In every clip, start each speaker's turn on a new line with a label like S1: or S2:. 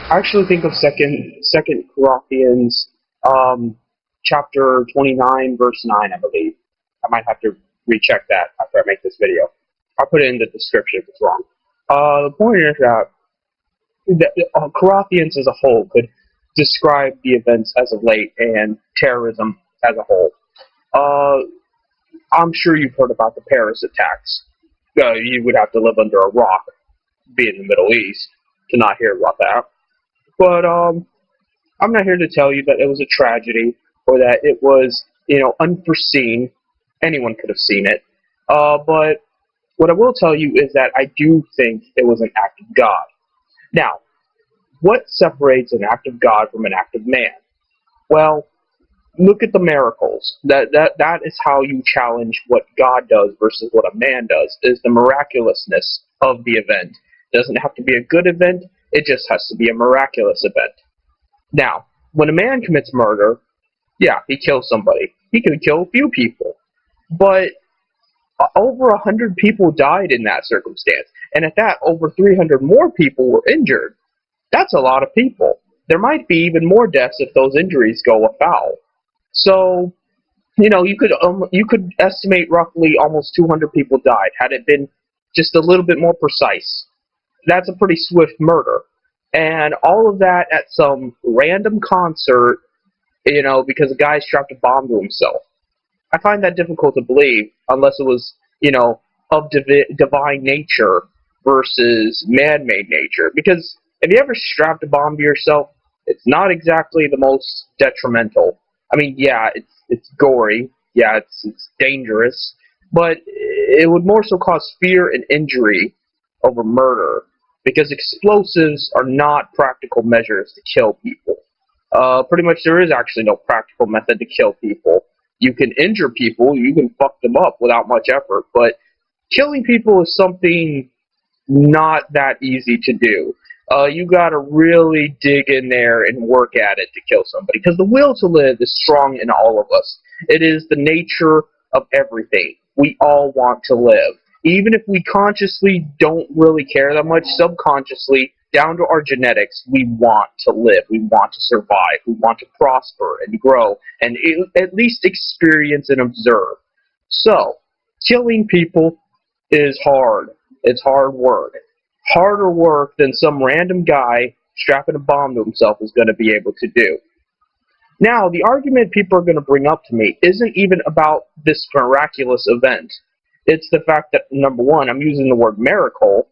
S1: I actually think of Second Corinthians, chapter 29, verse 9, I believe. I might have to recheck that after I make this video. I'll put it in the description if it's wrong. The point is that Corinthians as a whole could describe the events as of late and terrorism as a whole. Uh, I'm sure you've heard about the Paris attacks. You would have to live under a rock, be in the Middle East, to not hear about that. But I'm not here to tell you that it was a tragedy or that it was, unforeseen. Anyone could have seen it. But what I will tell you is that I do think it was an act of God. Now, what separates an act of God from an act of man? Well, look at the miracles. That is how you challenge what God does versus what a man does, is the miraculousness of the event. It doesn't have to be a good event, it just has to be a miraculous event. Now, when a man commits murder, yeah, he kills somebody. He could kill a few people. But over 100 people died in that circumstance. And at that, over 300 more people were injured. That's a lot of people. There might be even more deaths if those injuries go afoul. So, you could estimate roughly almost 200 people died had it been just a little bit more precise. That's a pretty swift murder. And all of that at some random concert, because a guy strapped a bomb to himself. I find that difficult to believe unless it was, of divine nature versus man-made nature. Because if you ever strapped a bomb to yourself, it's not exactly the most detrimental. I mean, yeah, it's gory, yeah, it's dangerous, but it would more so cause fear and injury over murder, because explosives are not practical measures to kill people. Pretty much there is actually no practical method to kill people. You can injure people, you can fuck them up without much effort, but killing people is something not that easy to do. You gotta really dig in there and work at it to kill somebody, because the will to live is strong in all of us. It is the nature of everything. We all want to live. Even if we consciously don't really care that much, subconsciously, down to our genetics, we want to live. We want to survive. We want to prosper and grow and at least experience and observe. So, killing people is hard. It's hard work. Harder work than some random guy strapping a bomb to himself is going to be able to do. Now, the argument people are going to bring up to me isn't even about this miraculous event. It's the fact that, number one, I'm using the word miracle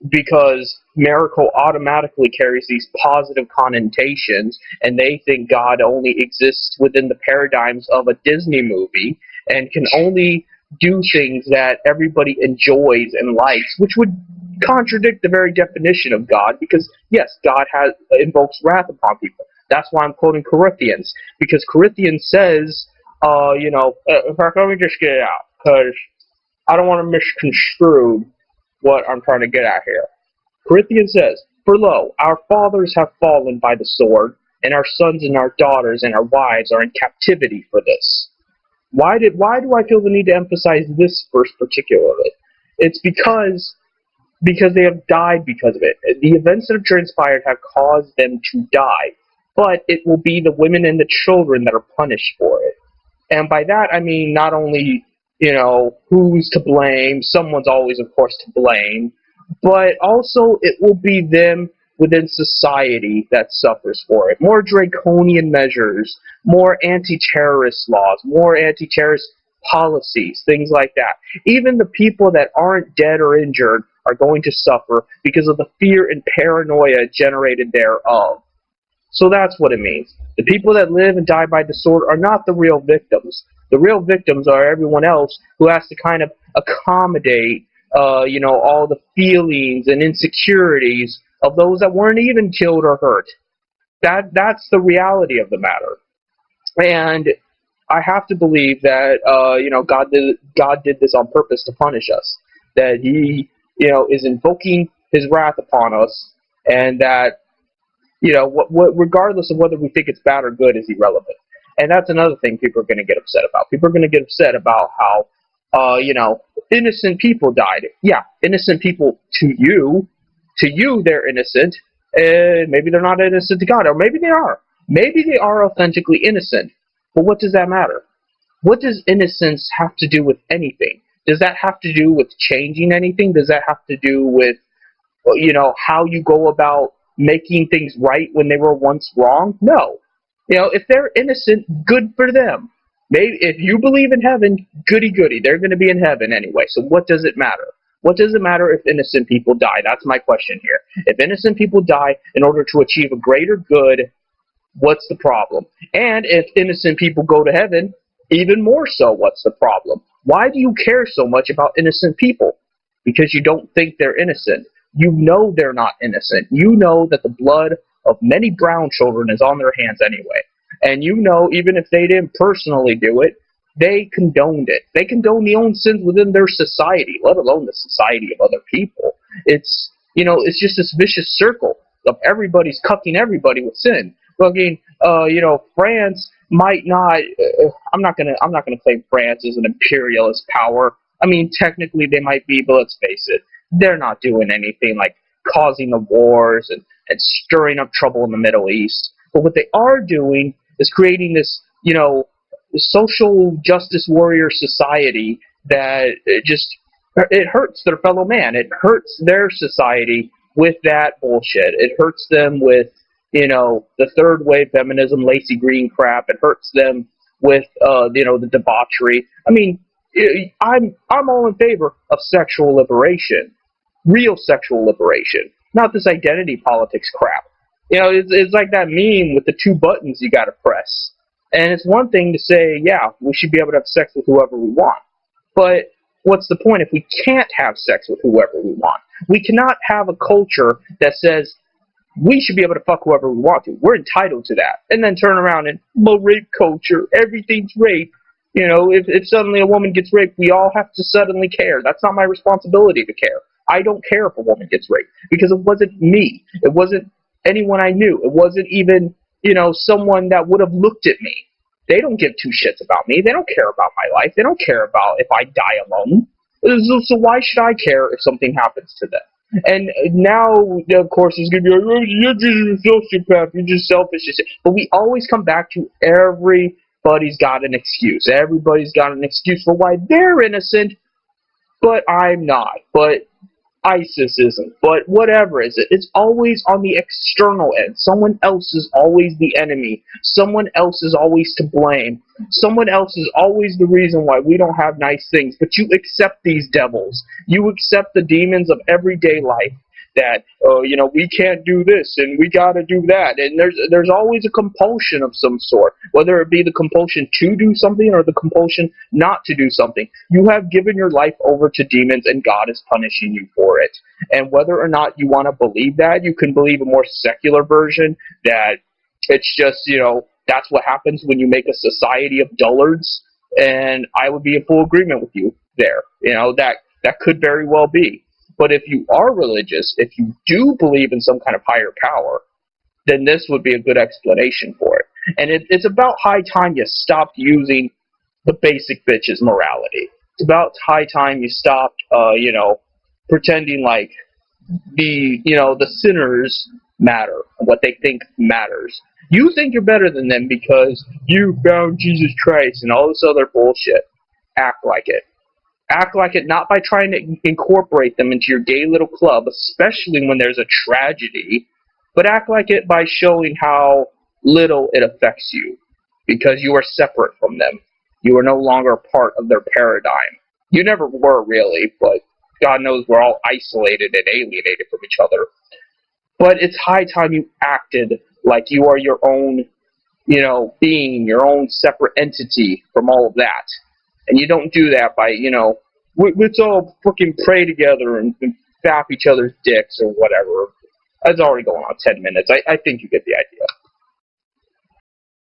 S1: because miracle automatically carries these positive connotations, and they think God only exists within the paradigms of a Disney movie and can only do things that everybody enjoys and likes, which would contradict the very definition of God, because yes, God invokes wrath upon people. That's why I'm quoting Corinthians, because Corinthians says, in fact, let me just get it out, because I don't want to misconstrue what I'm trying to get at here. Corinthians says, "For lo, our fathers have fallen by the sword, and our sons and our daughters and our wives are in captivity for this." Why do I feel the need to emphasize this verse particularly? It's because they have died because of it. The events that have transpired have caused them to die, but it will be the women and the children that are punished for it. And by that I mean not only, who's to blame, someone's always of course to blame, but also it will be them within society that suffers for it. More draconian measures, more anti-terrorist laws, more anti-terrorist policies, things like that. Even the people that aren't dead or injured are going to suffer because of the fear and paranoia generated thereof. So that's what it means. The people that live and die by the sword are not the real victims. The real victims are everyone else who has to kind of accommodate, all the feelings and insecurities of those that weren't even killed or hurt. That's the reality of the matter. And I have to believe that, God did this on purpose to punish us. That He, is invoking His wrath upon us, and that, regardless of whether we think it's bad or good, is irrelevant. And that's another thing people are going to get upset about. People are going to get upset about how, innocent people died. Yeah, innocent people to you they're innocent, Maybe they're not innocent to God, or maybe they are. Maybe they are authentically innocent. But what does that matter? What does innocence have to do with anything? Does that have to do with changing anything? Does that have to do with, how you go about making things right when they were once wrong? No. If they're innocent, good for them. Maybe if you believe in heaven, goody goody, they're going to be in heaven anyway. So what does it matter? What does it matter if innocent people die? That's my question here. If innocent people die in order to achieve a greater good, what's the problem? And if innocent people go to heaven, even more so, what's the problem? Why do you care so much about innocent people? Because you don't think they're innocent. You know they're not innocent. You know that the blood of many brown children is on their hands anyway. And you know, even if they didn't personally do it, they condoned it. They condoned the own sins within their society, let alone the society of other people. It's just this vicious circle of everybody's cucking everybody with sin. Fucking, France might not. I'm not gonna claim France is an imperialist power. I mean, technically they might be, but let's face it, they're not doing anything like causing the wars and stirring up trouble in the Middle East. But what they are doing is creating this, social justice warrior society that it hurts their fellow man. It hurts their society with that bullshit. It hurts them with, the third wave feminism, Lacey Green crap. It hurts them with, the debauchery. I mean, I'm all in favor of sexual liberation, real sexual liberation, not this identity politics crap. It's like that meme with the two buttons you gotta press. And it's one thing to say, yeah, we should be able to have sex with whoever we want. But what's the point if we can't have sex with whoever we want? We cannot have a culture that says we should be able to fuck whoever we want to. We're entitled to that. And then turn around and, rape culture, everything's rape. If suddenly a woman gets raped, we all have to suddenly care. That's not my responsibility to care. I don't care if a woman gets raped because it wasn't me. It wasn't anyone I knew. It wasn't even, someone that would have looked at me. They don't give two shits about me. They don't care about my life. They don't care about if I die alone. So why should I care if something happens to them? And now, of course, it's going to be like, oh, you're just a sociopath. You're just selfish. But we always come back to everybody's got an excuse. Everybody's got an excuse for why they're innocent, but I'm not. But ISIS isn't, but whatever is it. It's always on the external end. Someone else is always the enemy. Someone else is always to blame. Someone else is always the reason why we don't have nice things. But you accept these devils. You accept the demons of everyday life that, we can't do this and we gotta do that. And there's always a compulsion of some sort, whether it be the compulsion to do something or the compulsion not to do something. You have given your life over to demons and God is punishing you for it. And whether or not you want to believe that, you can believe a more secular version that it's just, that's what happens when you make a society of dullards. And I would be in full agreement with you there. That could very well be. But if you are religious, if you do believe in some kind of higher power, then this would be a good explanation for it. And it's about high time you stopped using the basic bitch's morality. It's about high time you stopped, pretending like the sinners matter, what they think matters. You think you're better than them because you found Jesus Christ and all this other bullshit. Act like it. Act like it not by trying to incorporate them into your gay little club, especially when there's a tragedy, but act like it by showing how little it affects you, because you are separate from them. You are no longer a part of their paradigm. You never were, really, but God knows we're all isolated and alienated from each other. But it's high time you acted like you are your own, being, your own separate entity from all of that. And you don't do that by, let's all freaking pray together and fap each other's dicks or whatever. That's already going on 10 minutes. I think you get the idea.